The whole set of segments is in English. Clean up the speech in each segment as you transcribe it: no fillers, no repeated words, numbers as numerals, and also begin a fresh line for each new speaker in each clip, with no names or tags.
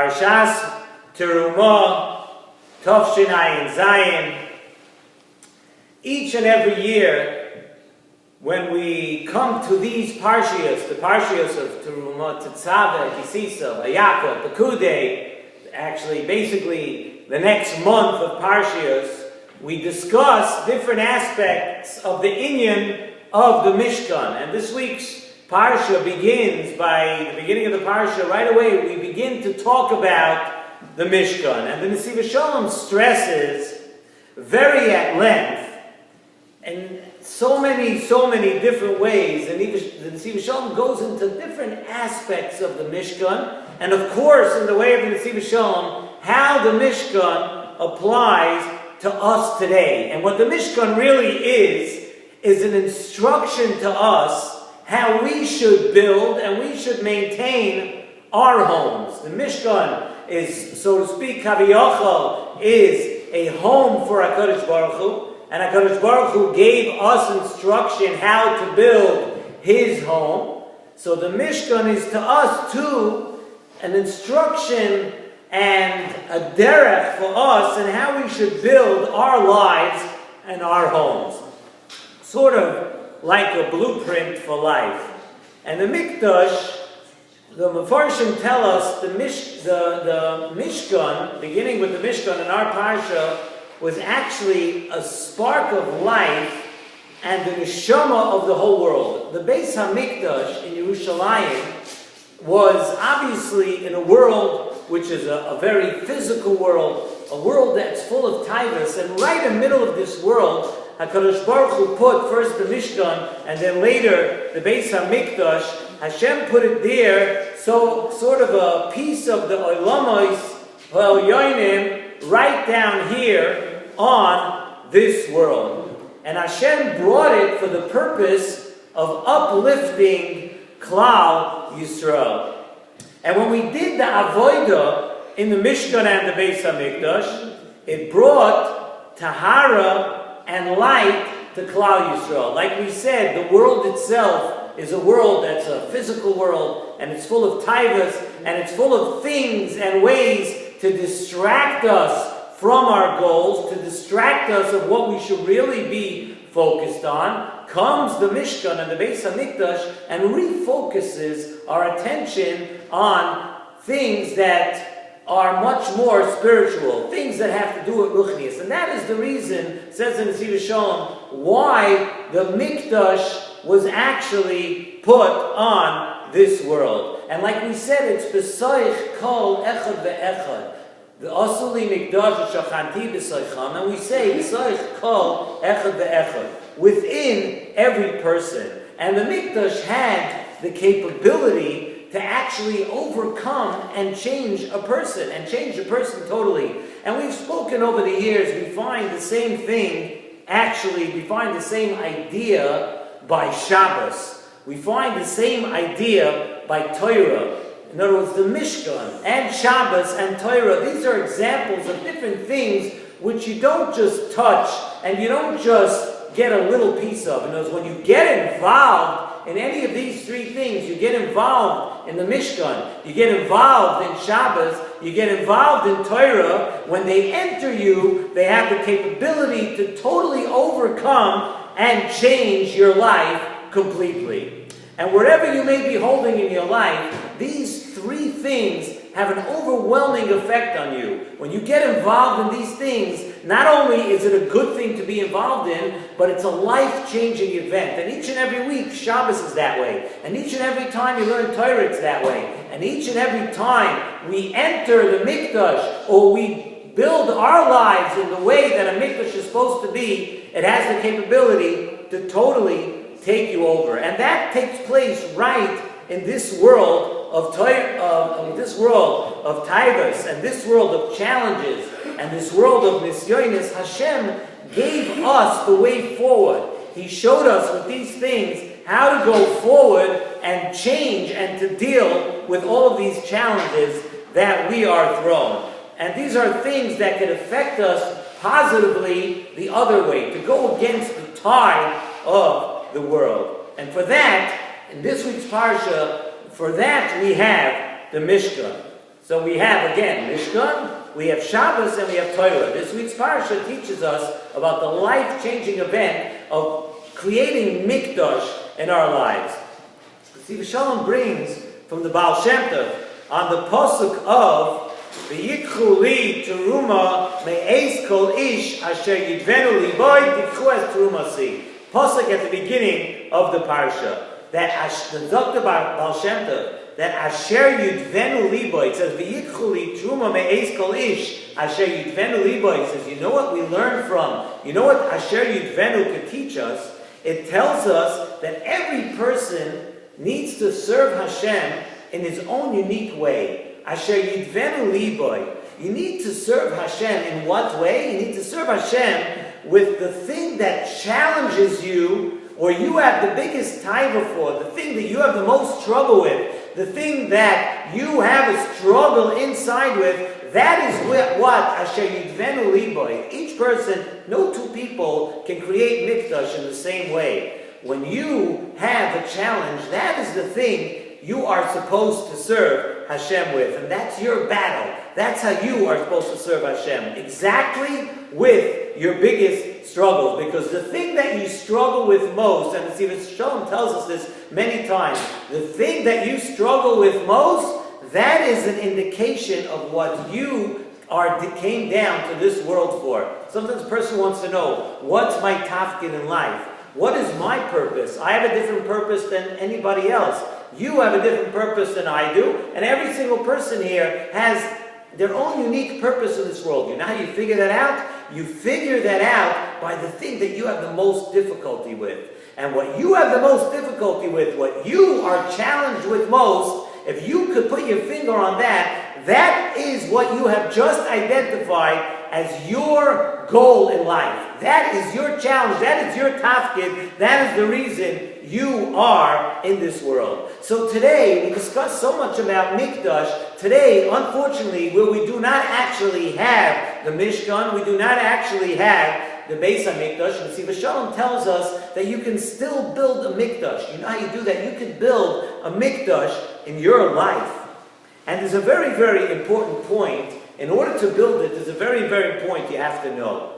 Parshas Terumah, Tov Ayin Zayin. Each and every year, when we come to these Parshas, the Parshas of Terumah, Tetzaveh, Kisisa, Vayakov, Pekudei, actually basically the next month of Parshas, we discuss different aspects of the inyan of the Mishkan. And this week's Parsha begins by the beginning of the Parsha. Right away, we begin to talk about the Mishkan. And the Nesivos Shalom stresses very at length, in so many different ways. And the Nesivos Shalom goes into different aspects of the Mishkan. And of course, in the way of the Nesivos Shalom, how the Mishkan applies to us today. And what the Mishkan really is an instruction to us how we should build and we should maintain our homes. The Mishkan is, so to speak, Kaviyachal, is a home for HaKadosh Baruch Hu, and HaKadosh Baruch Hu gave us instruction how to build His home. So the Mishkan is to us too an instruction and a derech for us and how we should build our lives and our homes. Sort of like a blueprint for life. And the Mikdash, the Mefarshim tell us the Mishkan, beginning with the Mishkan in our Parsha, was actually a spark of life and the neshama of the whole world. The Beis HaMikdash in Yerushalayim was obviously in a world which is a very physical world, a world that's full of taivas, and right in the middle of this world, HaKadosh Baruch Hu put first the Mishkan and then later the Beis HaMikdash. Hashem put it there, so sort of a piece of the Olamos Yoinim right down here on this world. And Hashem brought it for the purpose of uplifting Klal Yisrael. And when we did the Avodah in the Mishkan and the Beis HaMikdash, it brought Tahara and light to Klal Yisrael. Like we said, the world itself is a world that's a physical world, and it's full of taivas, and it's full of things and ways to distract us from our goals, to distract us of what we should really be focused on. Comes the Mishkan and the Beis HaMikdash and refocuses our attention on things that are much more spiritual, things that have to do with Ruchnius. And that is the reason, says in Nesivos Shalom, why the Mikdash was actually put on this world. And like we said, it's B'soich Kol Echad Ve'echad. The Asuli Mikdash Shachanti B'soicham. And we say B'soich Kol Echad Ve'echad. Within every person. And the Mikdash had the capability to actually overcome and change a person, totally. And we've spoken over the years, we find the same thing, we find the same idea by Shabbos. We find the same idea by Torah. In other words, the Mishkan and Shabbos and Torah, these are examples of different things which you don't just touch and you don't just get a little piece of. In other words, when you get involved in any of these three things, you get involved in the Mishkan, you get involved in Shabbos, you get involved in Torah. When they enter you, they have the capability to totally overcome and change your life completely. And wherever you may be holding in your life, these three things have an overwhelming effect on you. When you get involved in these things, not only is it a good thing to be involved in, but it's a life-changing event. And each and every week, Shabbos is that way. And each and every time you learn Torah, it's that way. And each and every time we enter the Mikdash, or we build our lives in the way that a Mikdash is supposed to be, it has the capability to totally take you over. And that takes place right in this world of taivas, and this world of challenges, and this world of nisyonis. Hashem gave us the way forward. He showed us with these things how to go forward and change and to deal with all of these challenges that we are thrown. And these are things that can affect us positively the other way, to go against the tide of the world. And for that, in this week's Parsha, for that we have the Mishkan. So we have, again, Mishkan, we have Shabbos, and we have Torah. This week's Parsha teaches us about the life-changing event of creating Mikdash in our lives. Nesivos Shalom brings from the Baal Shem Tov on the pasuk of V'yikchu li terumah me'ez kol ish asher yidvenu liboy tikchu es terumah si. Pasuk at the beginning of the parsha. That the Dr. Baal Shem Tov, that asher yidvenu liboy, it says V'yikchu li terumah me'ez kol ish asher yidvenu liboy. It says, you know what we learn from? You know what asher yidvenu could teach us? It tells us that every person needs to serve Hashem in his own unique way. Asher yidvenu liboy. You need to serve Hashem in what way? You need to serve Hashem with the thing that challenges you, or you have the biggest taiva for, the thing that you have the most trouble with, the thing that you have a struggle inside with. That is what Asher yidvenu liboy. Each person, no two people can create mikdash in the same way. When you have a challenge, that is the thing you are supposed to serve Hashem with. And that's your battle. That's how you are supposed to serve Hashem. Exactly with your biggest struggles. Because the thing that you struggle with most, and Nesivos Shalom tells us this many times, the thing that you struggle with most, that is an indication of what you came down to this world for. Sometimes a person wants to know, what's my tafkid in life? What is my purpose? I have a different purpose than anybody else. You have a different purpose than I do. And every single person here has their own unique purpose in this world. You know how you figure that out? You figure that out by the thing that you have the most difficulty with. And what you have the most difficulty with, what you are challenged with most, if you could put your finger on that, that is what you have just identified as your goal in life. That is your challenge. That is your tafkid. That is the reason you are in this world. So today, we discuss so much about Mikdash. Today, unfortunately, where we do not actually have the Mishkan, we do not actually have the Beis HaMikdash, and Nesivos Shalom tells us that you can still build a Mikdash. You know how you do that? You can build a Mikdash in your life. And there's a very, very important point. In order to build it, there's a very, very point you have to know.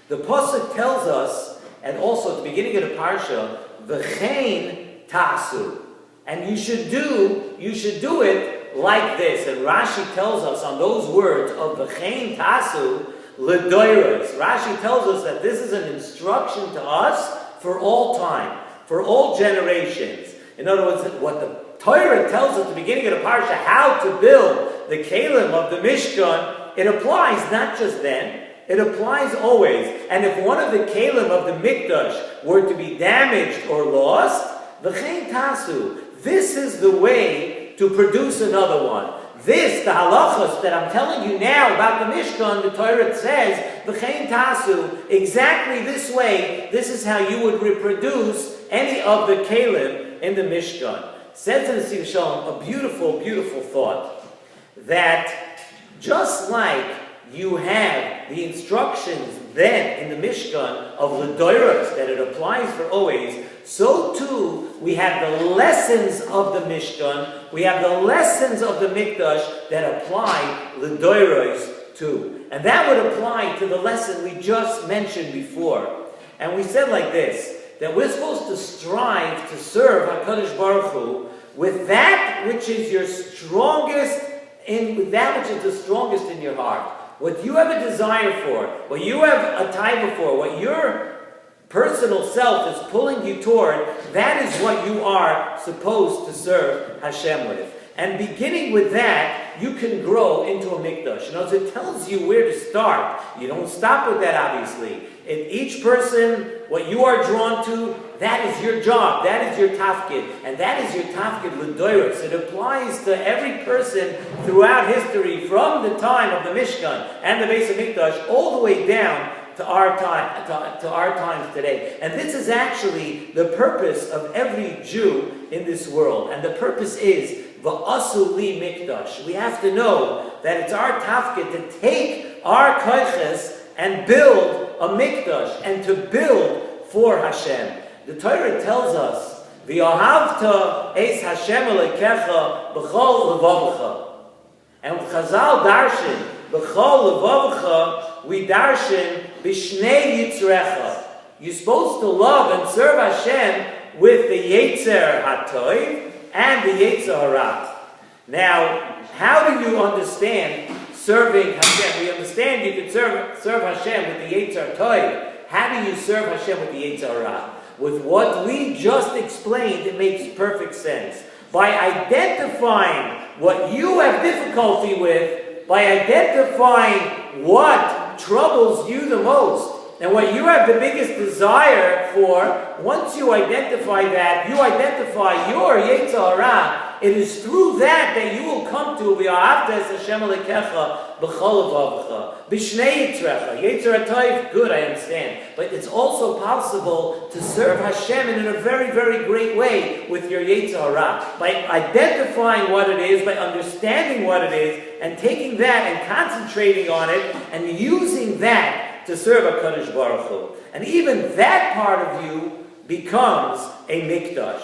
The pasuk tells us, and also at the beginning of the parsha, v'chein tasu, and you should do it like this. And Rashi tells us on those words of v'chein tasu l'doiros. Rashi tells us that this is an instruction to us for all time, for all generations. In other words, what the Torah tells us at the beginning of the parsha, how to build the kelim of the Mishkan, it applies not just then, it applies always. And if one of the kelim of the Mikdash were to be damaged or lost, v'chein tasu, this is the way to produce another one. This, the halachos that I'm telling you now about the Mishkan, the Torah says, v'chein tasu, exactly this way, this is how you would reproduce any of the kelim in the Mishkan. Says in Nesivos Shalom a beautiful, beautiful thought, that just like you have the instructions then in the Mishkan of L'doiros, that it applies for always, so too we have the lessons of the Mishkan, we have the lessons of the Mikdash that apply L'doiros too. And that would apply to the lesson we just mentioned before. And we said like this, that we're supposed to strive to serve HaKadosh Baruch Hu with that which is your strongest, with that which is the strongest in your heart. What you have a desire for, what you have a taiva for, what your personal self is pulling you toward, that is what you are supposed to serve Hashem with. And beginning with that, you can grow into a mikdash. In other words, it tells you where to start. You don't stop with that, obviously. In each person, what you are drawn to, that is your job, that is your tafkid, and that is your tafkid l'doiros. It applies to every person throughout history, from the time of the Mishkan and the Beis HaMikdash, all the way down to our time, to our times today. And this is actually the purpose of every Jew in this world. And the purpose is v'asu li mikdash. We have to know that it's our tafkid to take our koiches and build a mikdash, and to build for Hashem. The Torah tells us, v'yohavta es Hashem elekecha b'chol levavecha. And with Chazal darshan, b'chol levavcha, we darshan b'shnei yitzrecha. You're supposed to love and serve Hashem with the Yetzer HaTov and the Yetzer Hara. Now, how do you understand serving Hashem? We understand you can serve Hashem with the Yetzer HaTov. How do you serve Hashem with the Yetzer Hara? With what we just explained, it makes perfect sense. By identifying what you have difficulty with, by identifying what troubles you the most, and what you have the biggest desire for, once you identify that, you identify your Yetzer Hara, it is through that that you will come to V'ahavta es Hashem Elokecha b'chol levavcha, b'shnei yitzrecha. Yetzer HaTov, good, I understand. But it's also possible to serve Hashem in a very, very great way with your Yetzer Hara. By identifying what it is, by understanding what it is, and taking that and concentrating on it, and using that to serve HaKadosh Baruch Hu. And even that part of you becomes a mikdash.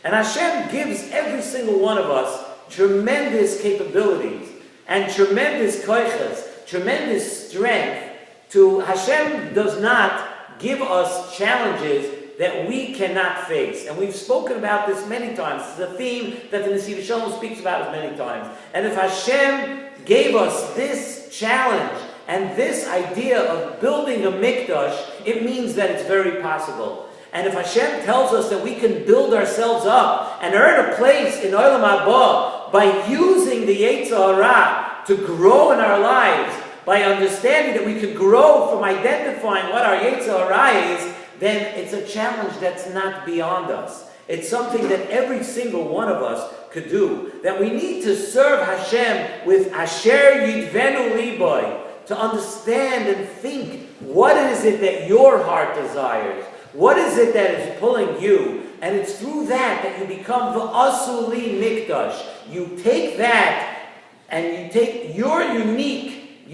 And Hashem gives every single one of us tremendous capabilities and tremendous koiches, tremendous strength. Hashem does not give us challenges that we cannot face. And we've spoken about this many times. It's a theme that the Nesivos Shalom speaks about many times. And if Hashem gave us this challenge and this idea of building a mikdash, it means that it's very possible. And if Hashem tells us that we can build ourselves up and earn a place in Olam Haba by using the Yetzer Hara to grow in our lives, by understanding that we could grow from identifying what our Yetzer Hara is, then it's a challenge that's not beyond us. It's something that every single one of us could do. That we need to serve Hashem with Asher Yidvenu Liboy, to understand and think, what is it that your heart desires? What is it that is pulling you? And it's through that that you become the Asuli Mikdash. You take that and you take your unique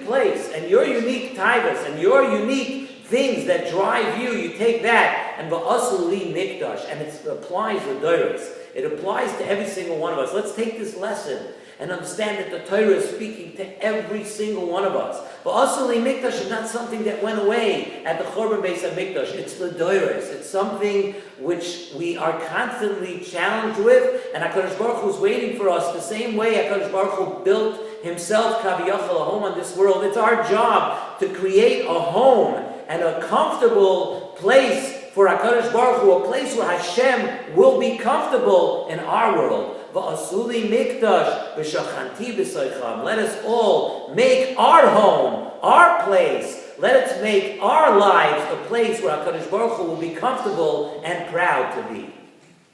place and your unique taivas and your unique things that drive you. You take that and the Asuli Mikdash, and it applies the Doros. It applies to every single one of us. Let's take this lesson and understand that the Torah is speaking to every single one of us. But Asuli Mikdash is not something that went away at the Chorban Beis HaMikdash. It's the Doros. It's something which we are constantly challenged with, and HaKadosh Baruch Hu is waiting for us the same way HaKadosh Baruch Hu built himself, Kaviyachal, a home on this world. It's our job to create a home and a comfortable place for HaKadosh Baruch Hu, a place where Hashem will be comfortable in our world. V'asuli mikdash v'shachanti b'soicham. Let us all make our home, our place. Let us make our lives a place where HaKadosh Baruch Hu will be comfortable and proud to be.